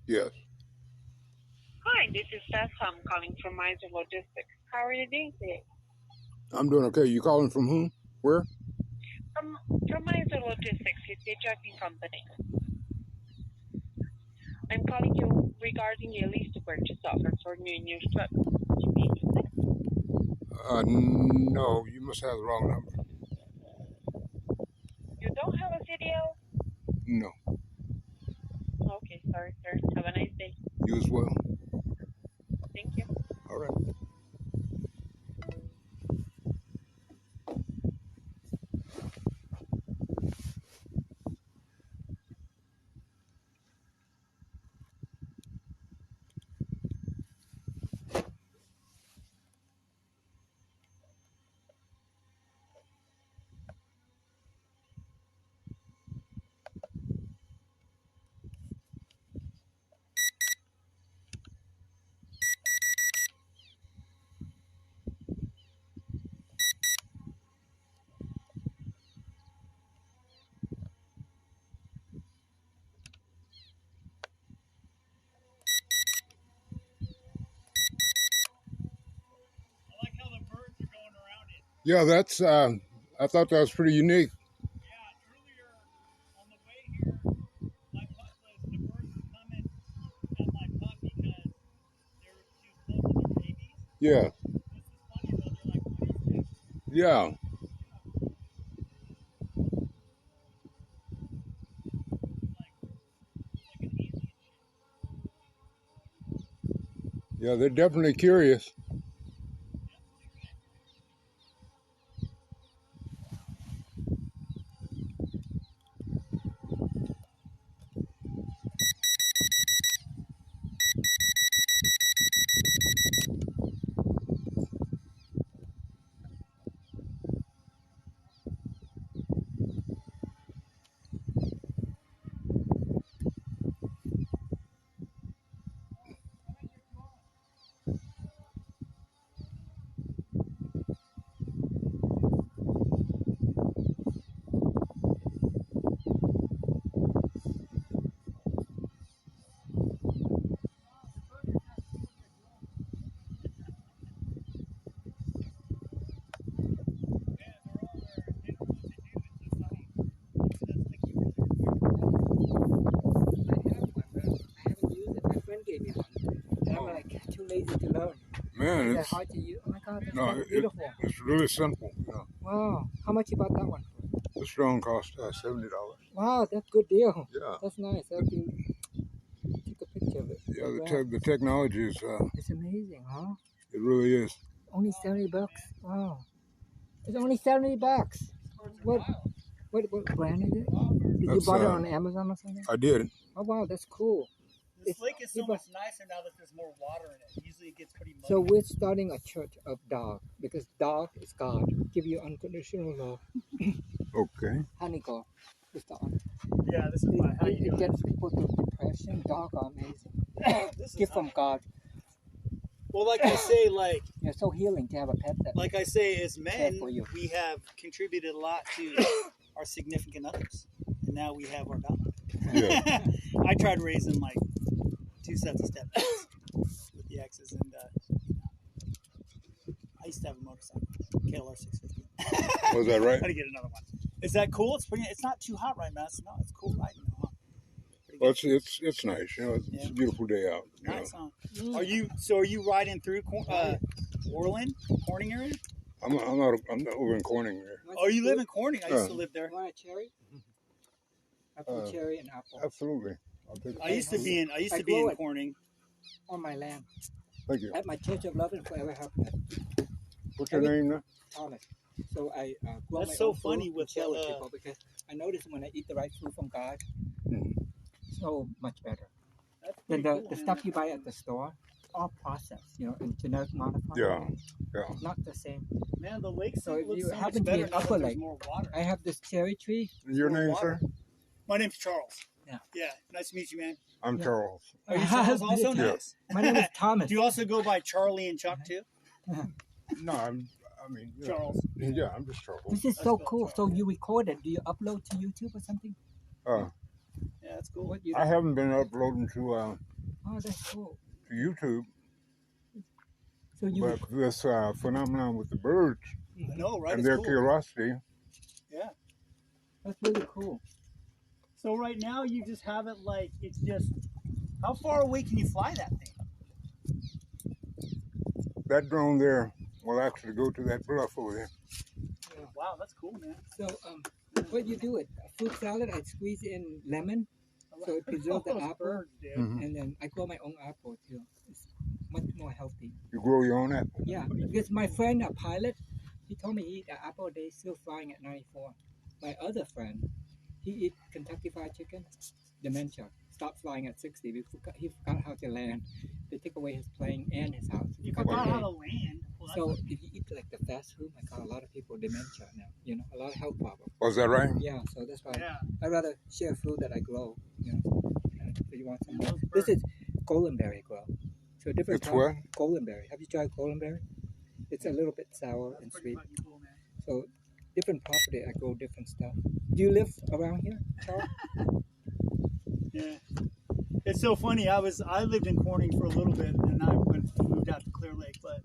Yes. Hi, this is Steph. I'm calling from Miser Logistics. How are you doing today? I'm doing okay. You calling from whom? Where? From Miser Logistics, it's a trucking company. I'm calling you regarding a lease to purchase offer for new and used trucks. Would you be interested? No, you must have the wrong number. You don't have a CDL? No. Okay, sorry, sir. Have a nice day. You as well. Thank you. All right. Like how the birds are going around it. Yeah, that's. I thought that was pretty unique. Yeah, earlier on the way here, my putt was the birds were coming at my putt because they were too close to their babies. Yeah. This is funny though. They're like, what is this? Yeah. Like an alien ship. Yeah, they're definitely curious. I'm like too lazy to learn. Man, Is that it's hard to use? Oh my God, that's no, so beautiful. it's really simple. You know, Wow, how much you bought that one for? this drone cost $70. Wow, that's a good deal. Yeah. That's nice. I have to take a picture of it. Yeah, the technology is. It's amazing, huh? It really is. Only $70. Wow, it's only $70. What brand is it? Did you That's, buy it on Amazon or something? I did. Oh wow, that's cool. This lake is so much nicer now that there's more water in it. Usually it gets pretty muddy. So we're starting a church of dog because dog is God. Give you unconditional love. Okay. Honey God is the honor. Yeah, this is my, how you It doing? gets people through depression. Dog are amazing. This is Gift from God. Well, like I say, like You're so healing to have a pet that. like I say, as men, for you. we have contributed a lot to our significant others, and now we have our dog. Yeah. I tried raising like 2 sets of stepkids with the exes, and I used to have a motorcycle, KLR 650. Was that right? Got to get another one. Is that cool? It's not too hot right now. It's cool right now. Huh? Well, it's nice. You know, it's a beautiful day out. You Nice, know. huh? Are you riding through Orland, Corning area? I'm over in Corning there. Oh, you live in Corning? I used to live there. You want a cherry? Apple, cherry, and apple. Absolutely. I'll take it. I used to be in Corning. On my land. Thank you. At my Church of Love and Forever Happiness. What's your name now? Thomas. So I grow That's my so own food funny and with, share with people because I notice when I eat the right food from God, Mhm. so much better. That's Then pretty the cool, stuff you buy at the store, all processed, and genetic modified. Yeah. It's not the same. Man, the lake So if looks you so much happen to be better in now that Upper there's Lake, more water. I have this cherry tree. Your More name, water. sir? My name's Charles. Yeah. Yeah. Nice to meet you, man. I'm Yeah. Charles. Are you Charles also? Yeah. Nice. My name is Thomas. Do you also go by Charlie and Chuck too? No, I mean, yeah. Charles. Yeah, I'm just Charles. This is That's so cool, cool. Charles. So you record it. Do you upload to YouTube or something? Uh, Yeah, that's cool. What you I haven't been uploading to Oh, that's cool. to YouTube. So you But this phenomenon with the birds I know, right? and It's their cool. curiosity, Yeah. that's really cool. So right now you just have it like it's just. How far away can you fly that thing? that drone there will actually go to that bluff over there. Wow, that's cool, man. So what you do it? A fruit salad, I squeeze in lemon, so it preserves the Those apple, birds, dude. Mhm. and then I grow my own apple too. It's much more healthy. You grow your own apple. Yeah, because my friend, a pilot, he told me he eat an apple a day, still flying at 94. My other friend, he eat Kentucky Fried Chicken, dementia, stopped flying at 60. He forgot how to land. They took away his plane and his house. You Fucking forgot how day. to land. Well, So if you eat like the fast food, my God, a lot of people with dementia now. You know, a lot of health problems. Was that right? Yeah, so that's why yeah. I'd rather share food that I grow. You know, if you want some more. Those This birds. is goldenberry grow. So different. It's what? Goldenberry. Have you tried goldenberry? It's a little bit sour That's and pretty sweet. fucking cool, man. So different property, I grow different stuff. Do you live around here, Charles? Yeah. It's so funny. I lived in Corning for a little bit, and I moved out to Clear Lake. But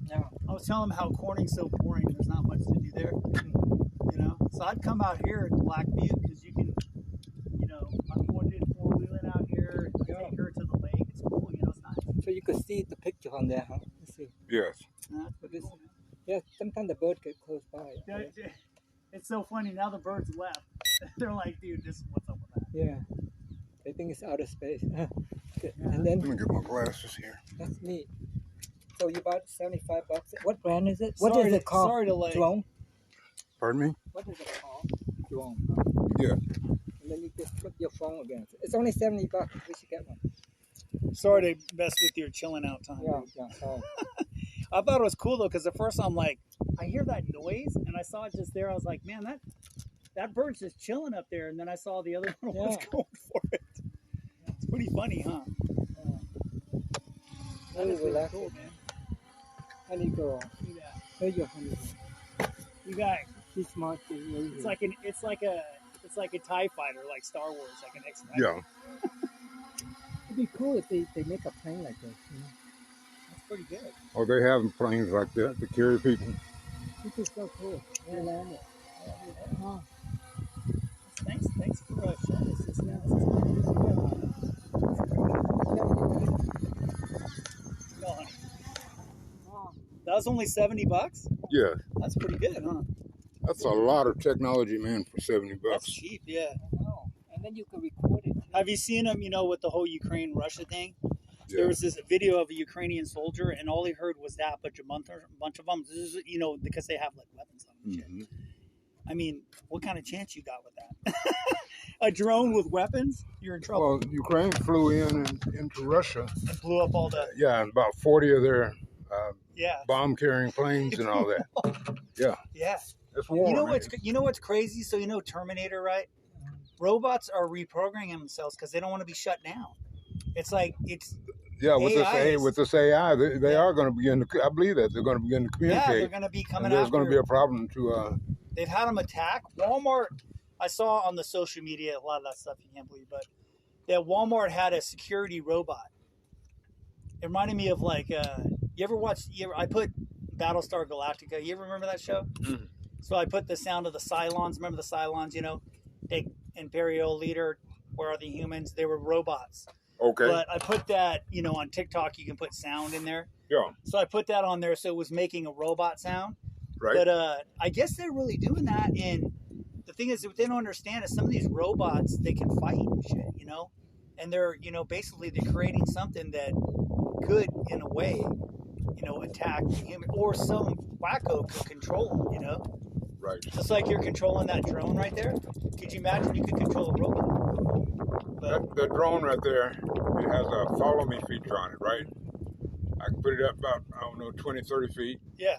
No. I was telling them how Corning's so boring. There's not much to do there, you know. So I'd come out here in Black Butte because you can, you know, I'm going to 4-wheeling out here, and take her to the lake. It's cool, you know. It's nice. So you could see the picture on there, huh? Let's see. Yes. That's But this, cool, man. yeah, sometimes the bird get close by. Yeah, it's so funny. Now the birds left. They're like, dude, this is what's up with that. Yeah. They think it's outer space. Good. Yeah. And then Let me get my glasses here. that's neat. So you bought $75. What brand is it? What Sorry is to- it called? sorry to, like- Drone? Pardon me? What is it called? Drone. Yeah. And then you just put your phone against it. It's only $70. We should get one. Sorry to mess with your chilling out time. Yeah, yeah. Sorry. I thought it was cool though, because at first I'm like, I hear that noise, and I saw it just there. I was like, man, that bird's just chilling up there. And then I saw the other one was Yeah. going for it. It's pretty funny, huh? That Really is really relaxing. cool, man. Honey girl. See that? There's your honey girl. You got She's smart. She's really it's like a TIE fighter, like Star Wars, like an X-Men. Yeah. It'd be cool if they make a plane like this. You know? That's pretty good. Oh, they have planes like that to carry people. This is so cool. Yeah, land it. Oh, Thanks for showing us this. Now. Go on. oh. That was only $70. Yeah. That's pretty good, huh? That's a lot of technology, man, for $70 That's cheap, yeah. I know. And then you can record it. Have you seen them, you know, with the whole Ukraine-Russia thing? Yeah. There was this video of a Ukrainian soldier, and all he heard was that, but a bunch of them, this is, you know, because they have, like, weapons on them and shit. Mhm. I mean, what kind of chance you got with that? A drone with weapons? You're in trouble. Well, Ukraine flew into Russia. And blew up all the, Yeah, and about 40 of their yeah. bomb-carrying planes and all that. Yeah. Yeah. It's war, You know what's crazy? So you know Terminator, right? Robots are reprogramming themselves because they don't want to be shut down. It's like Yeah, with AI this AI, they are going to begin to. I believe that they're going to begin to yeah, communicate. they're going to be coming and there's after. going to be a problem to. They've had them attack Walmart. I saw on the social media a lot of that stuff you can't believe, but that Walmart had a security robot. It reminded me of like you ever watch? I put Battlestar Galactica. You ever remember that show? Mhm. So I put the sound of the Cylons. Remember the Cylons? You know, big Imperial leader. Where are the humans? They were robots. Okay. But I put that, you know, on TikTok. You can put sound in there. Yeah. So I put that on there, so it was making a robot sound. Right. But I guess they're really doing that. And the thing is, what they don't understand is some of these robots, they can fight and shit, you know? And they're, you know, basically they're creating something that could, in a way, you know, attack the human. Or some wacko could control them, you know? Right. Just like you're controlling that drone right there. Could you imagine you could control a robot? But, That drone right there, it has a follow me feature on it, right? I can put it up about, I don't know, 20, 30 feet. yeah.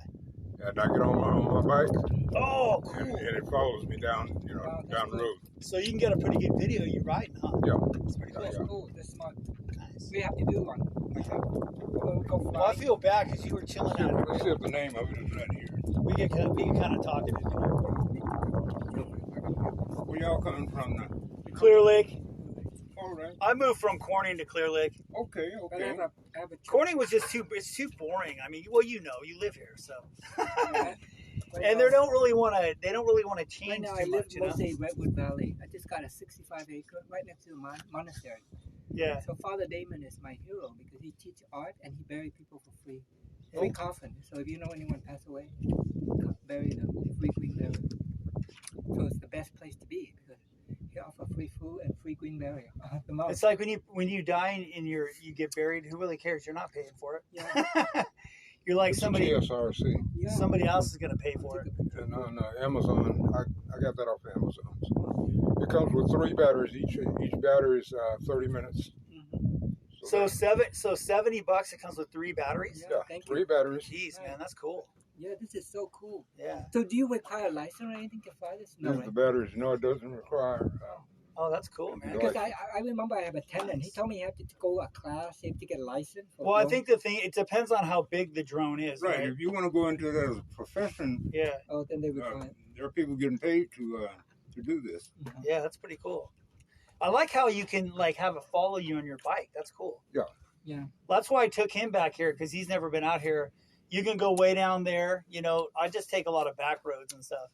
And I get on my bike, Oh, and cool. it follows me down, you know, Wow, that's down the cool. road. So you can get a pretty good video of you riding, huh? Yeah. That's pretty cool. That's Yeah. cool. That's smart. Nice. We have to do one. We'll go Well, I fly. feel bad because you were chilling out. Let's see if the name of it is right here. We can kind of talk it. Where y'all coming from now? Clear Lake. Oh, All right. I moved from Corning to Clear Lake. Okay. But I Okay. have a Corning was just it's too boring. I mean, well, you live here, so. Right And they don't really want to change Right now, too I live much, you know. mostly in Redwood Valley. I just got a 65 acre right next to the monastery. Yeah. So Father Damon is my hero because he teaches art and he buries people for free. Free coffin. So if you know anyone passed away, bury them. Free green burial. So it's the best place to be because he offers free food and free green burial. The most. It's like when you die and you get buried, who really cares? You're not paying for it. Yeah. You're like somebody TSRC. Yeah. Somebody else is going to pay for it. And on Amazon, I got that off of Amazon. It comes with 3 batteries. Each battery is 30 minutes. Mm-hmm. So $70 it comes with 3 batteries. Yeah, 3 batteries. Jeez, man, that's cool. Yeah, this is so cool. Yeah. So do you require a license or anything to fly this? No, the batteries. No, it doesn't require. Oh, that's cool, man. Because I remember I have a tenant. He told me he had to go a class, he had to get a license. Well, I think it depends on how big the drone is. Right. If you want to go into that as a profession, yeah. Oh, then they require. There are people getting paid to do this. Mm-hmm. Yeah, that's pretty cool. I like how you can have it follow you on your bike. That's cool. Yeah. Yeah. That's why I took him back here because he's never been out here. You can go way down there. You know, I just take a lot of back roads and stuff.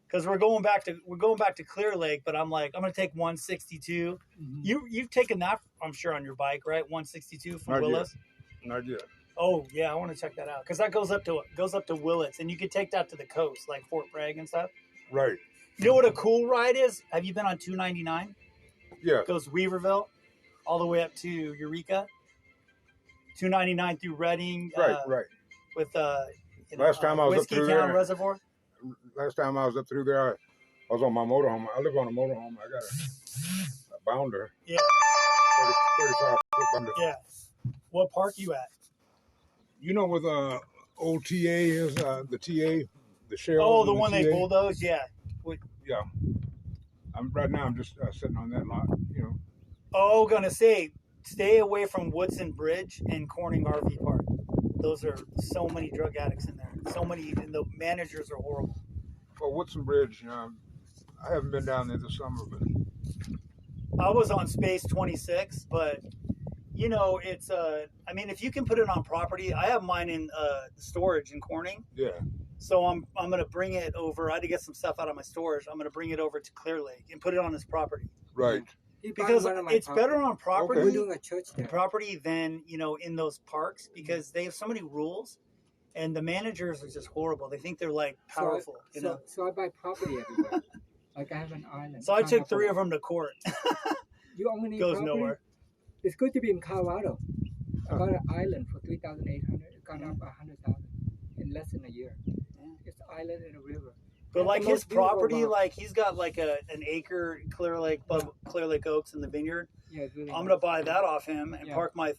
Because we're going back to Clear Lake, but I'm like, I'm gonna take 162. Mm-hmm. You've taken that, I'm sure, on your bike, right? 162 from Willis. Not yet. Oh yeah, I want to check that out because that goes up to Willits, and you can take that to the coast, like Fort Bragg and stuff. Right. You know what a cool ride is? Have you been on 299? Yeah. It goes Weaverville, all the way up to Eureka. 299 through Redding. Right. With Last time I was up through there. Reservoir. Last time I was up through there, I was on my motorhome. I live on a motorhome. I got a bounder. Yeah. 35-foot bounder. Yeah. What park you at? You know where the old TA is? The TA, the Shell. Oh, the one they bulldoze? Yeah. Yeah. Right now I'm just sitting on that lot, you know. Oh, gonna say, stay away from Woodson Bridge and Corning RV Park. Those are so many drug addicts in there. So many, and the managers are horrible. Well, Woodson Bridge, I haven't been down there this summer, but I was on Space 26, but you know, it's I mean, if you can put it on property, I have mine in storage in Corning. yeah. So I'm gonna bring it over. I had to get some stuff out of my storage. I'm gonna bring it over to Clear Lake and put it on his property. Right. Because it's better on property. We're doing a church there. Property than in those parks because they have so many rules, and the managers are just horrible. They think they're like powerful. So I buy property everywhere. Like I have an island. So I took 3 of them to court. You own any Goes property? nowhere. It's good to be in Colorado. I bought an island for $3,800. It got up 100,000 in less than a year. It's an island in a river. But like his property, about. like he's got like an acre Clear Lake Oaks in the vineyard. Yeah, it's really I'm gonna buy that off him and Yeah. park my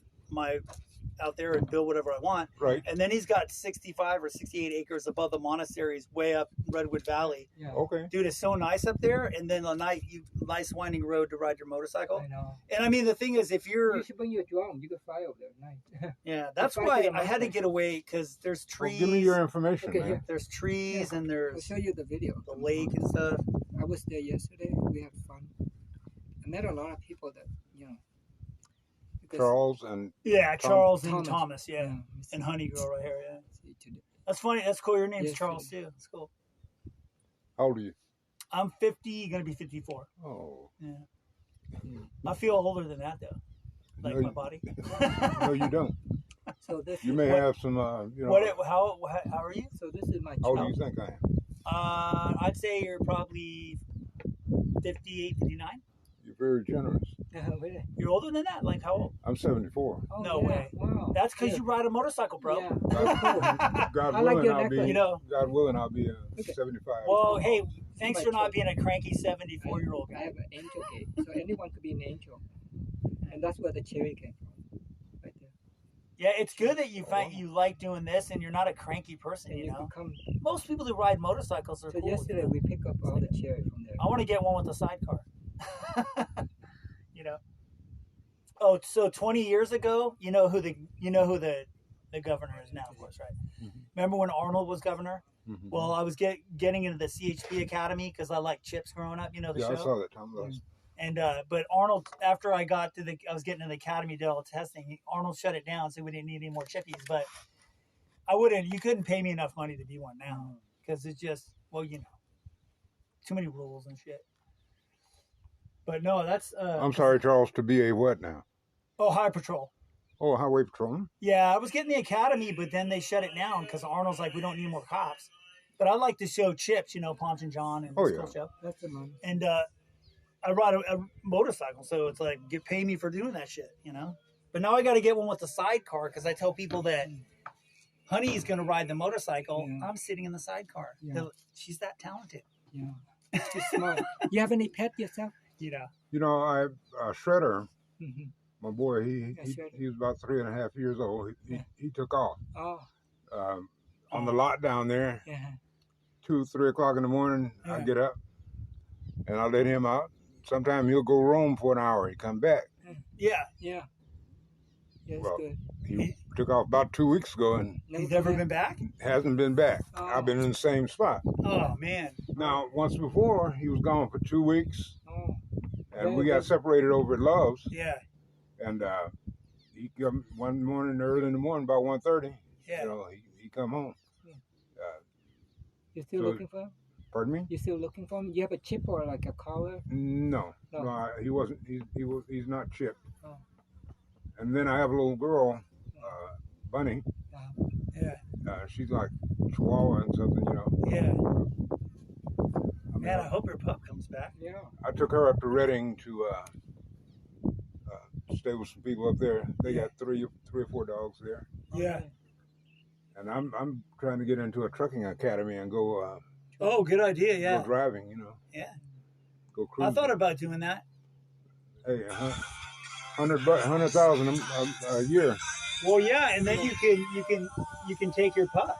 out there and build whatever I want. Right. And then he's got 65 or 68 acres above the monasteries, way up Redwood Valley. Yeah. Okay. Dude, it's so nice up there. And then a nice winding road to ride your motorcycle. I know. And I mean, the thing is, if you're You should bring your drone. You can fly over there. Nice. yeah, that's fly why to the I had to mountain. get away because there's Well, trees. give me your information, Okay, man. here. There's trees and I'll there's show you the video. the lake and stuff. I was there yesterday. We had fun. I met a lot of people that, because- Charles and Yeah, Charles and Thomas, Yeah. yeah. And Honey Girl right here, yeah. See today. That's funny. That's cool. Your name's Yes, Charles, it too. That's cool. how old are you? I'm 50, going to be 54. Oh. Yeah. I feel older than that, though. Like No, my you- body. No, you don't. So this You is may What- have some, How are you? So this is my how old do child. you think I am? I'd say you're probably 58, 59. You're very generous. Really? You're older than that? Like how old? I'm 74. Oh, No yeah. way. Wow. That's because Yeah. you ride a motorcycle, bro. Yeah. Very cool. God I like willing, your I'll be. necklace. God willing, I'll be Okay. 75. Well, hey, thanks my for not choice. being a cranky 74-year-old I guy. have an angel gate, so anyone could be an angel, and that's where the cherry came from, right there. Yeah, it's good that you like doing this and you're not a cranky person, And you you know? can come. Most people who ride motorcycles are So cool. yesterday we picked up all the cherry from there. I want to get one with a sidecar. you know. Oh, so 20 years ago, you know who the governor is now, of course, right? Mhm. Remember when Arnold was governor? Mhm. Well, I was getting into the CHP Academy because I liked Chips growing up. You know the Yeah, show. I saw that, Tom. And but Arnold, after I was getting to the academy, did all the testing. Arnold shut it down, so we didn't need any more chippies. But you couldn't pay me enough money to be one now because it's just, well, too many rules and shit. But no, that's. I'm sorry, Charles, to be a what now? Oh, Highway Patrol. Oh, highway patrolman? Yeah, I was getting the academy, but then they shut it down because Arnold's like, we don't need more cops. But I like to show Chips, Ponch and John, and this cool show. That's the money. And I ride a motorcycle, so it's like, pay me for doing that shit, But now I got to get one with a sidecar because I tell people that Honey's going to ride the motorcycle. Yeah. I'm sitting in the sidecar. Yeah. She's that talented. Yeah, she's smart. You have any pet yourself? I Shredder. Mm-hmm. My boy, he was about 3.5 years old. He took off. Oh. On the lot down there. Yeah. 2, 3 o'clock in the morning, I get up and I let him out. Sometimes he'll go roam for an hour. He come back. Yeah. Yeah. Yeah, well, good. He took off about 2 weeks ago and he's never been back? Hasn't been back. Oh. I've been in the same spot. Oh, man. Now, once before, he was gone for 2 weeks. Oh. And we got separated over at Love's. Yeah. And he come one morning, early in the morning, about 1:30. Yeah. He come home. You still looking for him? Pardon me? You still looking for him? You have a chip or like a collar? No, he wasn't. He's not chipped. Oh. And then I have a little girl, Bunny. Yeah. She's like Chihuahua and something, Yeah. Man, I hope her pup comes back. Yeah. I took her up to Redding to stay with some people up there. They got three or four dogs there. Yeah. And I'm trying to get into a trucking academy and go. Oh, good idea. Yeah. Go driving, Yeah. Go cruising. I thought about doing that. Hey, $100,000 a year. Well, yeah, and then you can take your pup,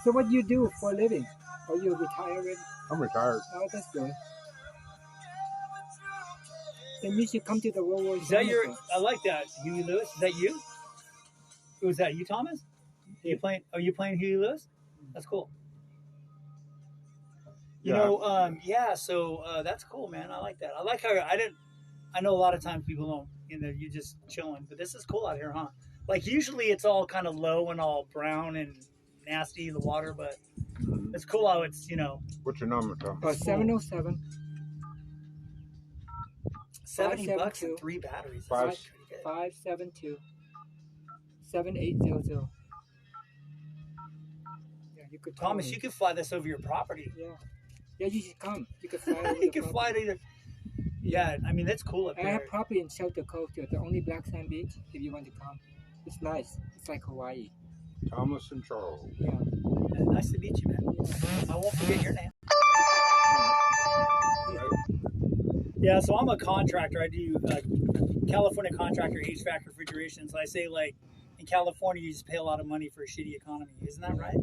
So what do you do for a living? Are you retired? I'm retired. Oh, that's good. Then you should come to the World War. Is that your? I like that, Huey Lewis. Is that you? Was that you, Thomas? Are you playing Huey Lewis? That's cool. So that's cool, man. I like that. I like how I know a lot of times people don't, you're just chilling, but this is cool out here, huh? Like usually it's all kind of low and all brown and nasty, the water, but it's cool how it's, What's your number, Tom? 707. $70 and 3 batteries. 572 7800. Yeah, you could. Thomas, you could fly this over your property. Yeah. Yeah, you should come. You could fly over you could fly it either. Yeah, I mean, that's cool up there. I have property in Shelter Cove, too. The only black sand beach, if you want to come. It's nice. It's like Hawaii. Thomas and Charles. Yeah. Nice to meet you, man. I won't forget your name. Yeah, so I'm a contractor. I do California contractor HVAC refrigeration. So I say, like, in California, you just pay a lot of money for a shitty economy. Isn't that right?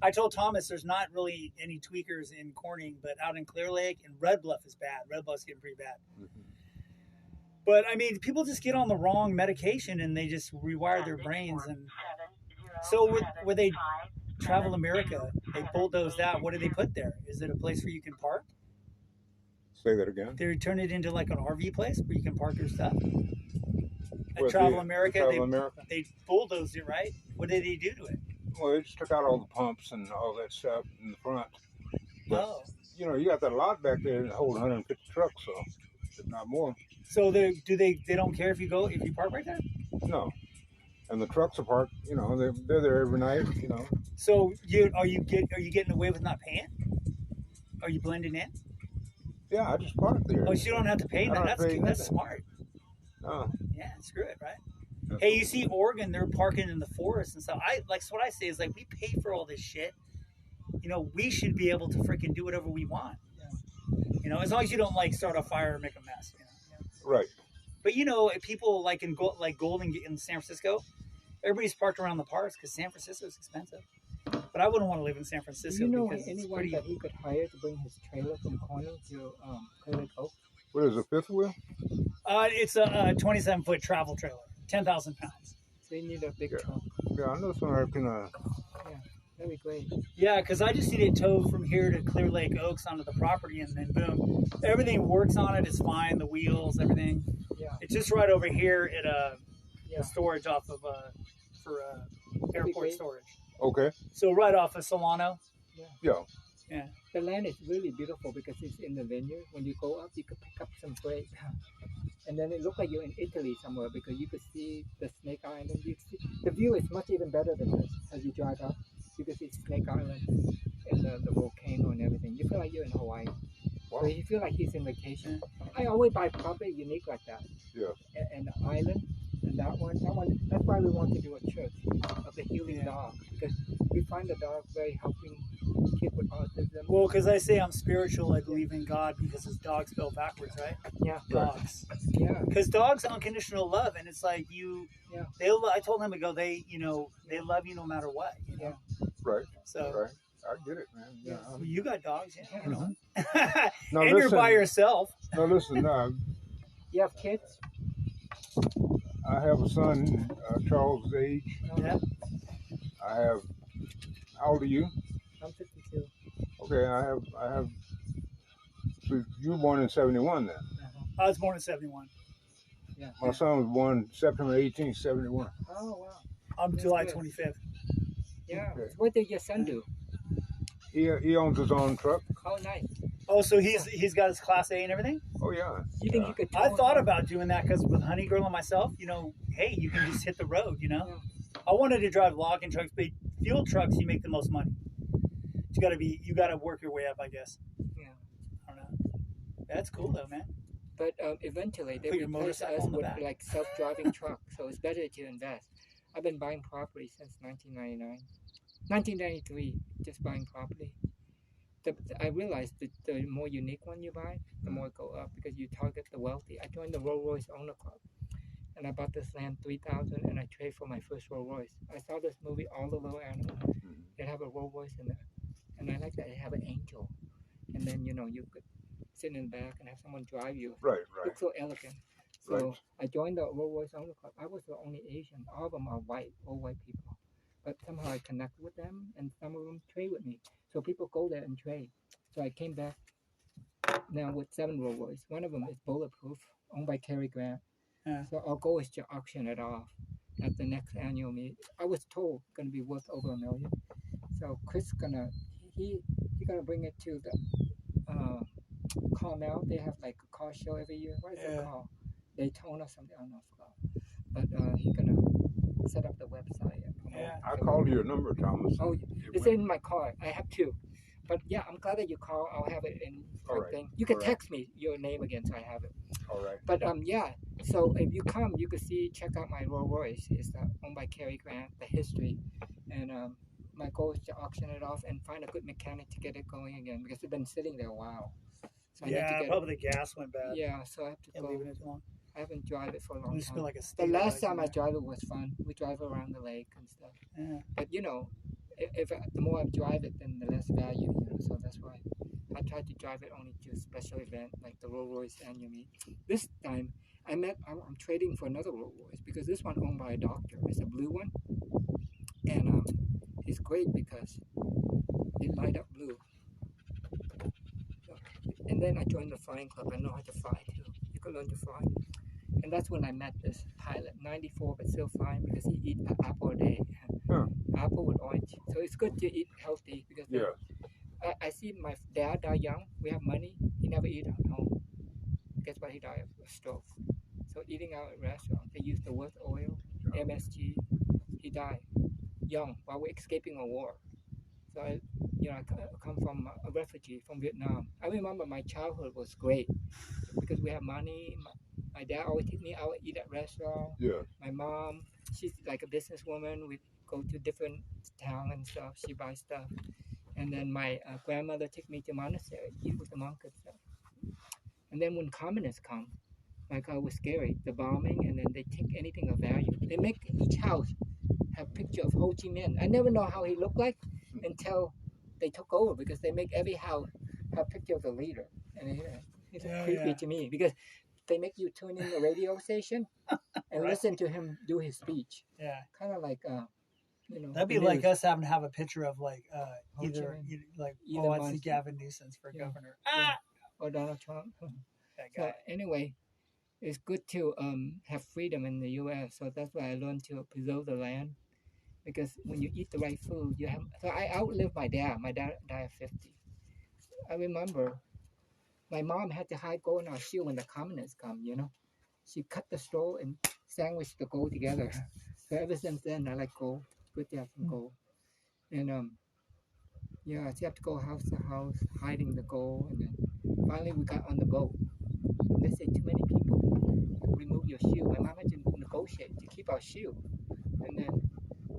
I told Thomas there's not really any tweakers in Corning, but out in Clear Lake and Red Bluff is bad. Red Bluff's getting pretty bad. Mm-hmm. But, I mean, people just get on the wrong medication and they just rewire their brains. And so where they Travel America, they bulldozed that. What do they put there? Is it a place where you can park? Say that again. They turn it into like an RV place where you can park your stuff. At Travel America, they bulldozed it, right? What did they do to it? Well, they just took out all the pumps and all that stuff in the front. But, you got that lot back there that holds 150 trucks, so if not more. So they don't care if you park right there? No. And the trucks are parked, they're there every night, So are you getting away with not paying? Are you blending in? Yeah, I just park there. Oh, so you don't have to pay that. That's smart. No. Yeah, screw it, right? Hey, you see Oregon, they're parking in the forest and stuff. So what I say is, like, we pay for all this shit. We should be able to freaking do whatever we want. Yeah. As long as you don't, like, start a fire or make a mess. Right. But, people like in Golden in San Francisco, everybody's parked around the parks because San Francisco is expensive. But I wouldn't want to live in San Francisco. Do you know anyone that he could hire to bring his trailer from Corning to Clear Lake Oak? What is it, fifth wheel? It's a 27-foot travel trailer, 10,000 pounds. So you need a big truck. Yeah, I know someone can. That'd be great. Yeah, because I just need it towed from here to Clear Lake Oaks onto the property, and then boom, everything works on it. It's fine. The wheels, everything. Yeah. It's just right over here at Yeah. the storage off of for airport great. storage. Okay. So right off of Solano. Yeah. Yeah. The land is really beautiful because it's in the vineyard. When you go up, you could pick up some grapes. And then it looked like you're in Italy somewhere because you could see the Snake Island. The view is much even better than this. As you drive up, you can see Snake Island and the volcano and everything. You feel like you're in Hawaii. Wow. So you feel like he's in vacation. I always buy property unique like that. Yeah. And the island and that one. That's why we want to do a church of the healing dog, because we find the dog very helping kid with autism. Well, because I say I'm spiritual, I believe in God because his dog spelled backwards, right? Yeah. Dogs. Yeah. Because dogs unconditional love, and it's like you. Yeah. I told him to go. They love you no matter what. You know? Yeah. Right. So. Right. I get it, man. Yeah. Well, you got dogs, yeah. You know. Now, and you're by yourself. No, listen. You have kids? I have a son, Charles' age. Yeah. I have. How old are you? I'm 52. Okay, I have. So you were born in '71 then. I was born in '71. Yeah. My son was born September 18th, '71. Oh wow. I'm That's July good. 25th. Yeah. Okay. What did your son do? He owns his own truck. Oh, nice. Oh, so he's got his Class A and everything? Oh yeah. You think you could? I tell thought him? about doing that because with Honey Girl and myself, hey, you can just hit the road, Yeah. I wanted to drive logging trucks, but fuel trucks, you make the most money. You gotta work your way up, I guess. Yeah. I don't know. That's cool though, man. But eventually they Put your replace motorcycle us on the with back. like self-driving trucks, so it's better to invest. I've been buying property since 1999, 1993, just buying property. I realized that the more unique one you buy, the more it go up because you target the wealthy. I joined the Rolls Royce Owner Club, and I bought this land 3,000, and I traded for my first Rolls Royce. I saw this movie, All the Little Animals. They have a Rolls Royce in there, and I like that they have an angel, and then you could sit in the back and have someone drive you. Right. Looks so elegant. So Right. I joined the Rolls Royce Owner Club. I was the only Asian. All of them are white, all white people. But somehow I connect with them, and some of them trade with me. So people go there and trade. So I came back now with 7 Rolls Royce. One of them is bulletproof, owned by Cary Grant. Yeah. So our goal is to auction it off at the next annual meet. I was told it's going to be worth over $1 million. So Chris he gonna bring it to the Carmel. They have like a car show every year. What is it called? Daytona something. I don't know. I forgot. But he's gonna set up the website. Yeah. I called your number, Thomas. Oh, it's in my car. I have 2. But yeah, I'm glad that you call. I'll have it in All right. thing. You can All right. text me your name again, so I have it. All right. But yeah. So if you come, you can check out my Rolls Royce. It's owned by Cary Grant. The history, and my goal is to auction it off and find a good mechanic to get it going again because it's been sitting there a while. So I need to get probably the gas went bad. Yeah, so I have to Can't go. leave it as long. I haven't driven it for a long We just time. feel like a The state last like time I that. drive it was fun. We drive around the lake and stuff. Yeah. But if the more I drive it, then the less value. So that's why I try to drive it only to a special event like the Rolls Royce annual meet. This time I'm trading for another Rolls Royce because this one owned by a doctor. It's a blue one, and it's great because it light up blue. And then I joined the flying club. I know how to fly too. You can learn to fly. And that's when I met this pilot, 94 but still flying because he eat an apple a day. Huh. Apple with orange. So it's good to eat healthy because I see my dad die young. We have money. He never eat at home. Guess what? He died of a stroke. So eating out at restaurants, they use the worth oil, MSG. He died young while we're escaping a war. So I come from a refugee from Vietnam. I remember my childhood was great because we have money. My dad always took me out, eat at restaurants. Yeah. My mom, she's like a businesswoman. We go to different towns and stuff. She buys stuff. And then my grandmother took me to monastery, eat with the monk and stuff. And then when communists come, my God, was scary. The bombing, and then they take anything of value. They make each house have picture of Ho Chi Minh. I never know how he looked like until they took over because they make every house have picture of the leader. And it's creepy to me because they make you tune in the radio station and Right. listen to him do his speech. Yeah. Kind of like you know. That'd be the like news. us having to have a picture of like Ho Chi either Minh. like Either I see one. Gavin Newsom for Yeah. governor. Yeah. Or Donald Trump. That So guy. anyway, it's good to have freedom in the U.S. So that's why I learned to preserve the land, because when you eat the right food, you have. So I outlived my dad. My dad died at 50. I remember my mom had to hide gold in our shoe when the communists come. You know, she cut the straw and sandwiched the gold together. So ever since then, I like gold. Good to have some gold. And yeah, so you have to go house to house, hiding the gold, and then finally we got on the boat. They say too many people remove your shoe. My mom had to negotiate to keep our shoe, and then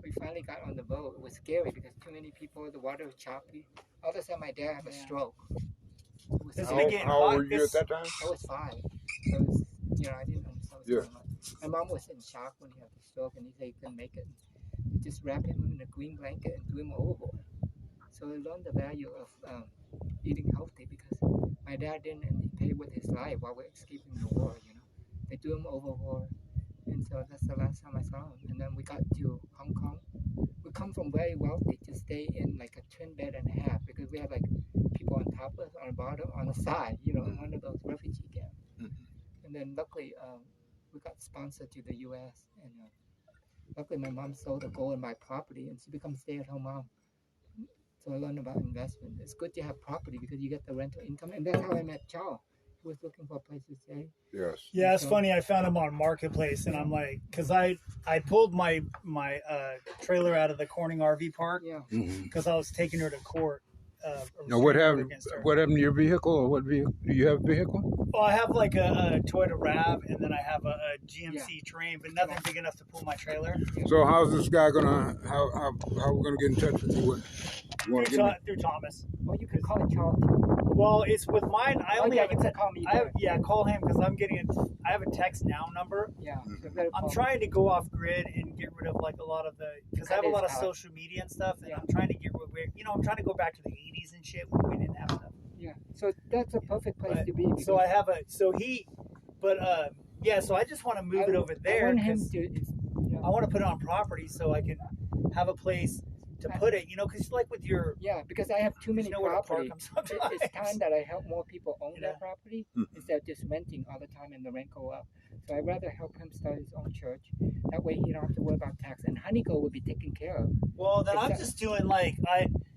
we finally got on the boat. It was scary because too many people. The water was choppy. All of a sudden, my dad had a stroke. It was Does so it get How old were you at this- that time? I was 5. I was, I didn't understand what's Yeah. going on. My mom was in shock when he had the stroke, and he said he couldn't make it. They just wrapped him in a green blanket and threw him overboard. So I learned the value of eating healthy, because my dad didn't, and he paid with his life while we're escaping the war. You know, they threw him overboard, and so that's the last time I saw him. And then we got to Hong Kong. We come from very wealthy to stay in like a twin bed and a half, because we have like people on top of us, on the bottom, on the side. You know, one of those refugee camps. And then luckily, we got sponsored to the U.S. and luckily my mom sold the gold in my property, and she becomes stay-at-home mom. So I learned about investment. It's good to have property because you get the rental income, and that's how I met Charles. He was looking for a place to stay. Yes. Yeah, it's So- funny. I found him on Marketplace, and I'm like, because I pulled my trailer out of the Corning RV park Yeah. because I was taking her to court. Now, what restraining order happened? against her. What happened to your vehicle, or what vehicle? Do you have a vehicle? Well, I have like a Toyota Rav, and then I have a GMC Terrain, but nothing big enough to pull my trailer. So how's this guy gonna? How we gonna get in touch with you? You want to Through, give me? through Thomas. Or you can call it Charles. Well, it's with mine. I only have a you can call me. I have, back. yeah, call him because I'm getting. I have a text now number. Yeah. So better I'm call. trying to go off grid and get rid of like a lot of the because I have a lot of social media and stuff, and Yeah. I'm trying to get rid. I'm trying to go back to the '80s and shit when we didn't have stuff. Yeah. So that's a perfect place But- to be. So I have yeah. So I just want to move it over I there want him because to. I want to put it on property so I can have a place to put it. Because like with your, Yeah, because I have too many you know where to park property. them sometimes. It's time that I help more people own their Yeah. property instead of just renting all the time and the rent go up. So I'd rather help him start his own church. That way he don't have to worry about tax. And Honeygo will be taken care of. Well, then I'm just doing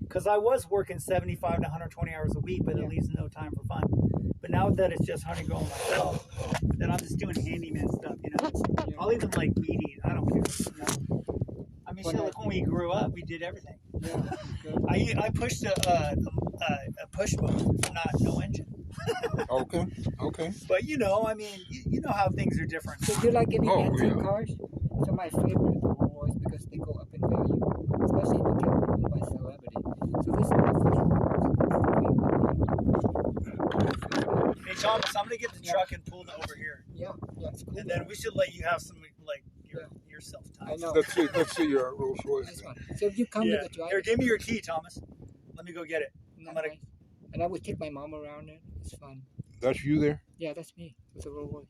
because I was working 75 to 120 hours a week, but it leaves no time for fun. But now that it's just honey growing myself, then I'm just doing handyman stuff. I'll even like weed eat. I don't care. I mean, shit, like when we grew up, we did everything. Yeah. I pushed a push button, no engine. Okay. But I mean, you know how things are different. So do you like any Oh, antique yeah. cars? So my favorite is the Rolls Royce because they go up in value, especially if you get owned by celebrity. So this is my first Rolls. Hey Thomas, I'm gonna get the truck and pull it over here, Yeah, it's cool. and then we should let you have some like yourself time. I know. Let's see your Rolls Royce. This one. So if you come to the drive, Here, give me your key, Thomas. Let me go get it. I'm gonna. and I would take my mom around it. It's fun. That's you there. Yeah, that's me with the Rolls Royce.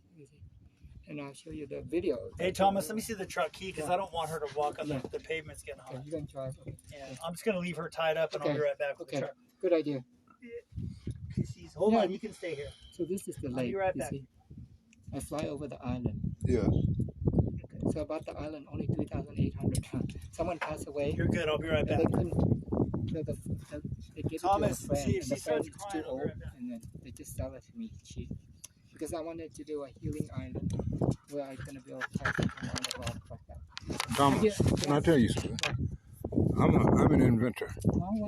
And I'll show you the video. Hey Thomas, let me see the truck key because I don't want her to walk on the pavement's getting Okay, hot. you can drive. Okay. Yeah, I'm just gonna leave her tied up, and I'll be right back with the Okay. truck. Good idea. Hold on, you can stay here. So this is the I'll lake. be right you back. see. I fly over the island. Yes. So about the island, only 3,800 pounds. Someone passed away. You're good. I'll be right And back. they couldn't. So they gave Thomas, it to a friend, see if and she the friend starts is crying, too I'll be old, right back. and then they just sell it to me cheap. Because I wanted to do a healing island where I'm gonna build a park around the rock like that. Thomas, can I tell you something? I'm an inventor. Oh, wow.